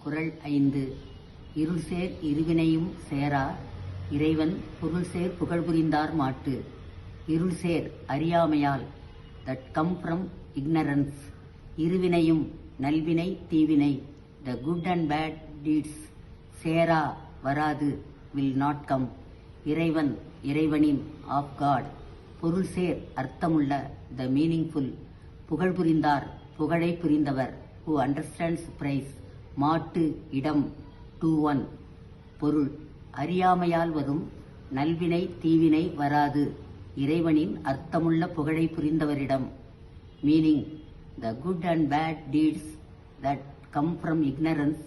குறள் 5. இருள்சேர் இருவினையும் சேரா இறைவன் பொருள்சேர் புகழ்புரிந்தார் மாட்டு. இருள்சேர் அறியாமையால், that come from ignorance. இருவினையும் நல்வினை தீவினை, the good and bad deeds. சேரா வராது, will not come. இறைவன் இறைவனின், of God. பொருள்சேர் அர்த்தமுள்ள, the meaningful. புகழ்புரிந்தார் புகழை புரிந்தவர், who understands praise. மாட்டு இடம், to one. பொருள் அறியாமையால் வரும் நல்வினை தீவினை வராது, இறைவனின் அர்த்தமுள்ள புகழை புரிந்தவரிடம். Meaning, the good and bad deeds that come from ignorance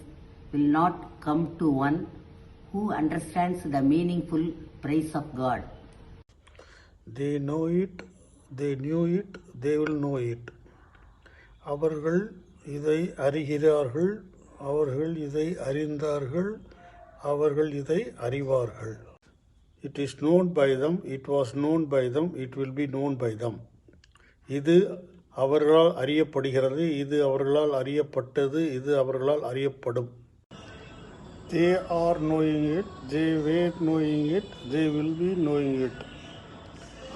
will not come to one who understands the meaningful praise of God. They know it, they knew it, they will know it. அவர்கள் இதை அறிகிறார்கள், அவர்கள் இதை அறிந்தார்கள், அவர்கள் இதை அறிவார்கள். It is known by them, it was known by them, it will be known by them. இது அவர்களால் அறியப்படுகிறது, இது அவர்களால் அறியப்பட்டது, இது அவர்களால் அறியப்படும். They are knowing it, they were knowing it, they will be knowing it.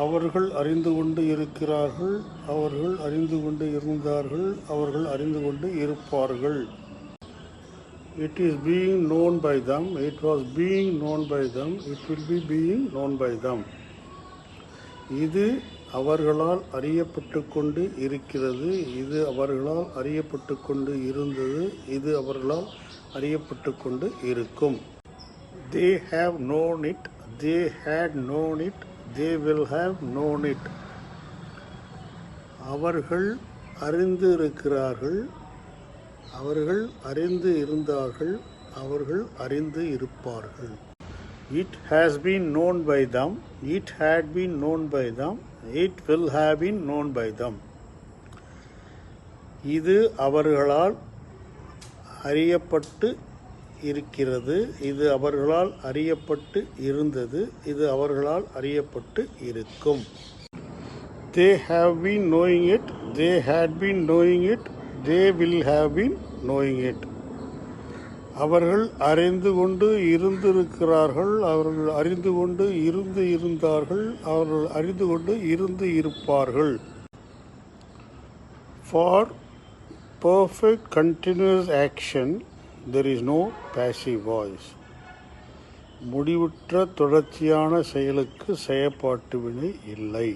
அவர்கள் அறிந்து கொண்டு இருக்கிறார்கள், அவர்கள் அறிந்து கொண்டு இருந்தார்கள், அவர்கள் அறிந்து கொண்டு இருப்பார்கள். It is being known by them, it was being known by them, it will be being known by them. இது அவர்களால் அறியப்பட்டு கொண்டு இருக்கிறது, இது அவர்களால் அறியப்பட்டு கொண்டு இருந்தது, இது அவர்களால் அறியப்பட்டு கொண்டு இருக்கும். They have known it, they had known it, they will have known it. அவர்கள் அறிந்து இருக்கிறார்கள், அவர்கள் அறிந்து இருந்தார்கள், அவர்கள் அறிந்து இருப்பார்கள். It has been known by them, it had been known by them, it will have been known by them. இது அவர்களால் அறியப்பட்டு இருக்கிறது, இது அவர்களால் அறியப்பட்டு இருந்தது, இது அவர்களால் அறியப்பட்டு இருக்கும். They have been knowing it, they had been knowing it, they will have been knowing it. அவர்கள் அறிந்து கொண்டு இருந்திருக்கிறார்கள், அவர்கள் அறிந்து கொண்டு இருந்து இருந்தார்கள், அவர்கள் அறிந்து கொண்டு இருந்து இருப்பார்கள். For perfect continuous action there is no passive voice. முடிவுற்ற தொடர்ச்சியான செயலுக்கு செயற்பாட்டு வினை இல்லை.